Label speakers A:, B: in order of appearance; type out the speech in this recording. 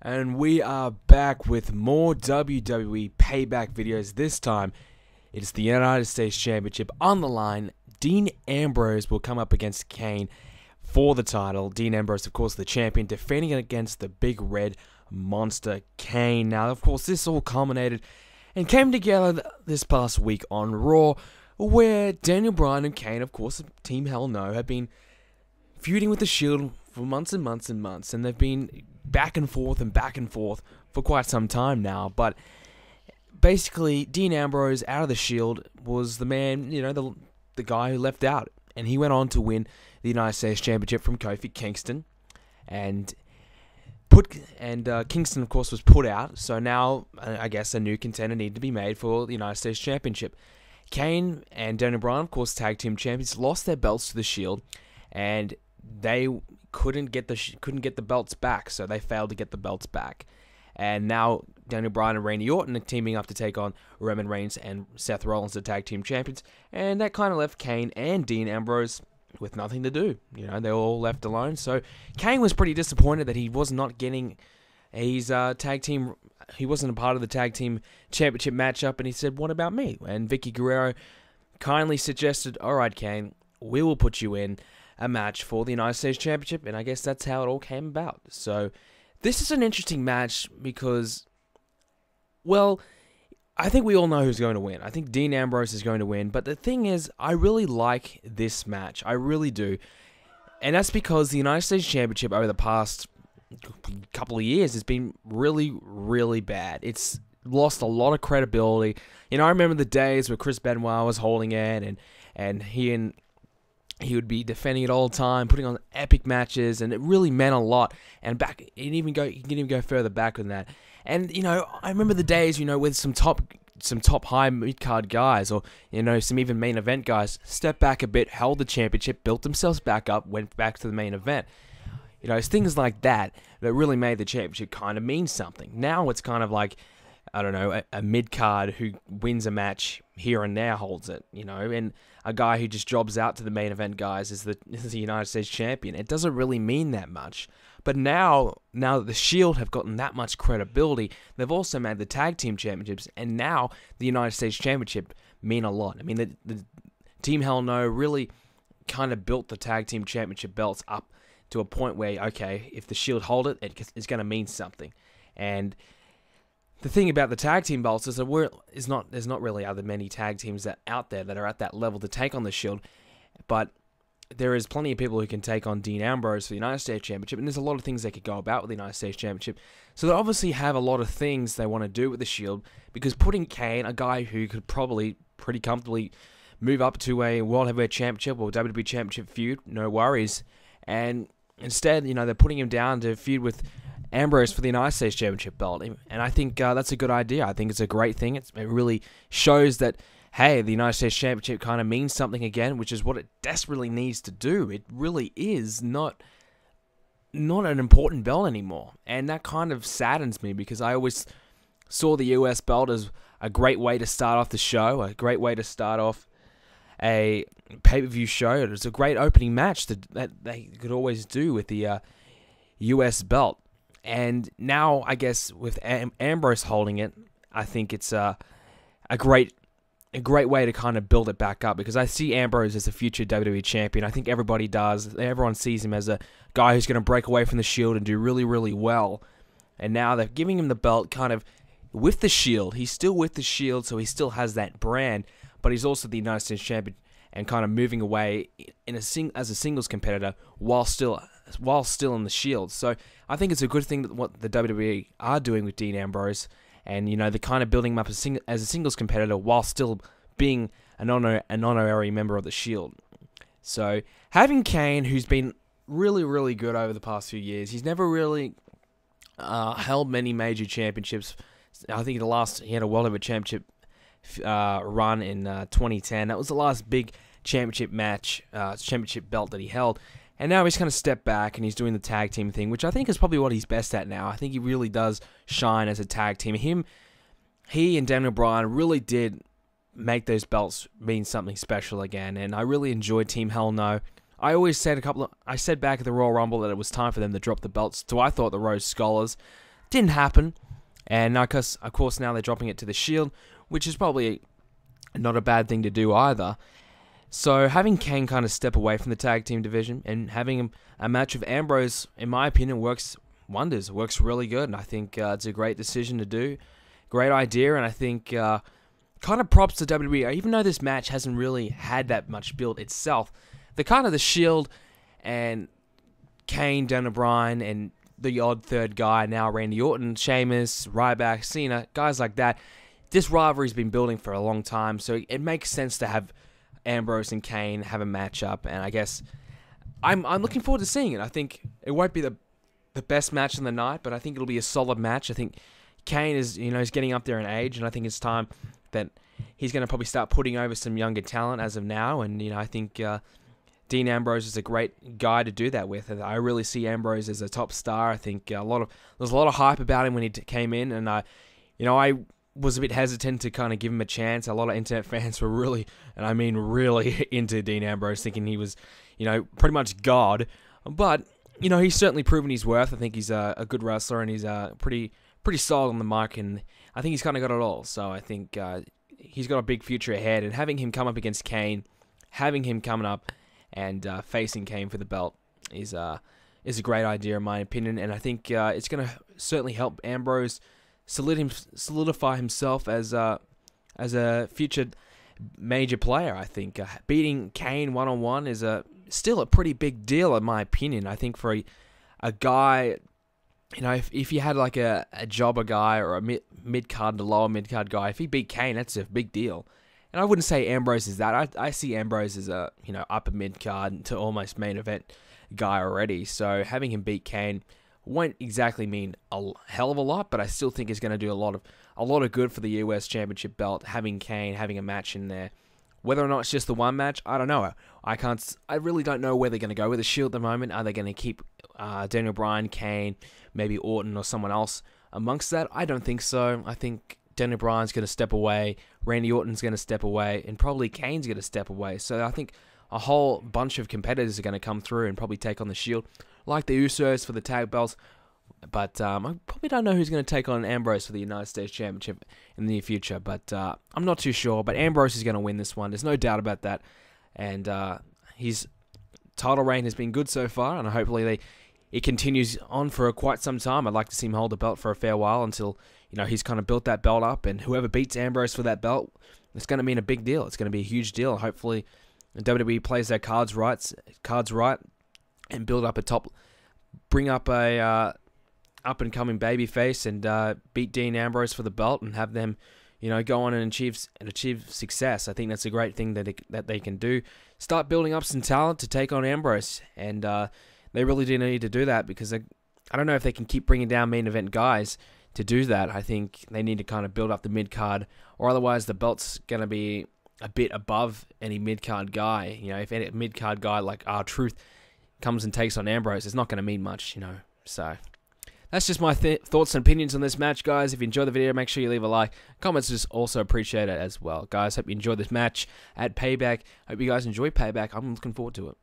A: And we are back with more WWE Payback videos. This time, it is the United States Championship on the line. Dean Ambrose will come up against Kane for the title. Dean Ambrose, of course, the champion, defending it against the big red monster Kane. Now, of course, this all culminated and came together this past week on Raw, where Daniel Bryan and Kane, of course, Team Hell No, have been feuding with the Shield for months and months and months, and they've been back and forth for quite some time now. But basically, Dean Ambrose out of the Shield was the man, the guy who left out, and he went on to win the United States Championship from Kofi Kingston, and Kingston, of course, was put out. So now, I guess, a new contender needed to be made for the United States Championship. Kane and Daniel Bryan, of course, tag team champions, lost their belts to the Shield, and they couldn't get the belts back, so they failed to get the belts back. And now Daniel Bryan and Randy Orton are teaming up to take on Roman Reigns and Seth Rollins, the tag team champions, and that kind of left Kane and Dean Ambrose with nothing to do. They were all left alone. So Kane was pretty disappointed that he was not getting his tag team. He wasn't a part of the tag team championship matchup, and he said, "What about me?" And Vicky Guerrero kindly suggested, "All right, Kane, we will put you in a match for the United States Championship," and I guess that's how it all came about. So this is an interesting match because, well, I think we all know who's going to win. I think Dean Ambrose is going to win, but the thing is, I really like this match. I really do. And that's because the United States Championship over the past couple of years has been really, really bad. It's lost a lot of credibility. I remember the days where Chris Benoit was holding it, and he would be defending it all the time, putting on epic matches, and it really meant a lot. And you can even go further back than that. And I remember the days, with some top high mid card guys, or some even main event guys, stepped back a bit, held the championship, built themselves back up, went back to the main event. It's things like that that really made the championship kind of mean something. Now it's kind of like, I don't know, a mid-card who wins a match here and there holds it, and a guy who just jobs out to the main event guys is the United States champion. It doesn't really mean that much. But now that the Shield have gotten that much credibility, they've also made the tag team championships, and now the United States Championship mean a lot. I mean, the Team Hell No really kind of built the tag team championship belts up to a point where, okay, if the Shield hold it, it's going to mean something. And the thing about the tag team belts is that there's not really other many tag teams out there that are at that level to take on the Shield, but there is plenty of people who can take on Dean Ambrose for the United States Championship, and there's a lot of things they could go about with the United States Championship. So they obviously have a lot of things they want to do with the Shield, because putting Kane, a guy who could probably pretty comfortably move up to a World Heavyweight Championship or WWE Championship feud, no worries, and instead, they're putting him down to feud with Ambrose for the United States Championship belt, and I think that's a good idea. I think it's a great thing. It really shows that, hey, the United States Championship kind of means something again, which is what it desperately needs to do. It really is not an important belt anymore, and that kind of saddens me because I always saw the US belt as a great way to start off the show, a great way to start off a pay-per-view show. It was a great opening match that they could always do with the US belt. And now, I guess, with Ambrose holding it, I think it's a great way to kind of build it back up, because I see Ambrose as a future WWE champion. I think everybody does. Everyone sees him as a guy who's going to break away from the Shield and do really, really well. And now they're giving him the belt kind of with the Shield. He's still with the Shield, so he still has that brand, but he's also the United States champion and kind of moving away as a singles competitor while still in the Shield. So I think it's a good thing that what the WWE are doing with Dean Ambrose, and they're kind of building him up as a singles competitor while still being an honorary member of the Shield. So having Kane, who's been really, really good over the past few years, he's never really held many major championships. I think he had a World Heavyweight Championship run in 2010. That was the last big championship match, championship belt that he held. And now he's kind of stepped back and he's doing the tag team thing, which I think is probably what he's best at now. I think he really does shine as a tag team. He and Daniel Bryan really did make those belts mean something special again, and I really enjoyed Team Hell No. I always said I said back at the Royal Rumble that it was time for them to drop the belts to, I thought, the Rhodes Scholars. Didn't happen. And of course now they're dropping it to the Shield, which is probably not a bad thing to do either. So having Kane kind of step away from the tag team division and having a match with Ambrose, in my opinion, works wonders. It works really good, and I think it's a great decision to do. Great idea, and I think kind of props to WWE. Even though this match hasn't really had that much build itself, the Shield and Kane, Daniel Bryan, and the odd third guy, now Randy Orton, Sheamus, Ryback, Cena, guys like that. This rivalry's been building for a long time, so it makes sense to have Ambrose and Kane have a matchup, and I guess I'm looking forward to seeing it. I think it won't be the best match of the night, but I think it'll be a solid match. I think Kane is, he's getting up there in age, and I think it's time that he's going to probably start putting over some younger talent as of now, and I think Dean Ambrose is a great guy to do that with. I really see Ambrose as a top star. I think there's a lot of hype about him when he came in, and I was a bit hesitant to kind of give him a chance. A lot of internet fans were really, and I mean really, into Dean Ambrose, thinking he was, pretty much God. But he's certainly proven his worth. I think he's a good wrestler, and he's pretty solid on the mic, and I think he's kind of got it all. So I think he's got a big future ahead, and having him come up against Kane, having him coming up and facing Kane for the belt is a great idea in my opinion, and I think it's going to certainly help Ambrose solidify himself as a future major player. I think beating Kane one-on-one is still a pretty big deal in my opinion. I think for a guy, if you had like a jobber guy or a mid-card to lower mid-card guy, if he beat Kane, that's a big deal. And I wouldn't say Ambrose is that. I see Ambrose as a upper mid-card to almost main event guy already. So having him beat Kane won't exactly mean a hell of a lot, but I still think it's going to do a lot of good for the US Championship belt. Having Kane having a match in there, whether or not it's just the one match, I don't know. I really don't know where they're going to go with the Shield at the moment. Are they going to keep Daniel Bryan, Kane, maybe Orton or someone else amongst that? I don't think so. I think Daniel Bryan's going to step away, Randy Orton's going to step away, and probably Kane's going to step away. So I think a whole bunch of competitors are going to come through and probably take on the Shield, like the Usos for the tag belts. But I probably don't know who's going to take on Ambrose for the United States Championship in the near future. But I'm not too sure. But Ambrose is going to win this one. There's no doubt about that. And his title reign has been good so far, and hopefully it continues on for quite some time. I'd like to see him hold the belt for a fair while until he's kind of built that belt up. And whoever beats Ambrose for that belt, it's going to mean a big deal. It's going to be a huge deal. Hopefully WWE plays their cards right, and build up bring up a up-and-coming babyface and beat Dean Ambrose for the belt and have them, go on and achieve success. I think that's a great thing that they can do. Start building up some talent to take on Ambrose, and they really do need to do that because I don't know if they can keep bringing down main event guys to do that. I think they need to kind of build up the mid-card, or otherwise the belt's going to be a bit above any mid-card guy. If any mid-card guy like R-Truth comes and takes on Ambrose, it's not going to mean much, So that's just my thoughts and opinions on this match, guys. If you enjoyed the video, make sure you leave a like. Comments just also appreciate it as well. Guys, hope you enjoyed this match at Payback. Hope you guys enjoy Payback. I'm looking forward to it.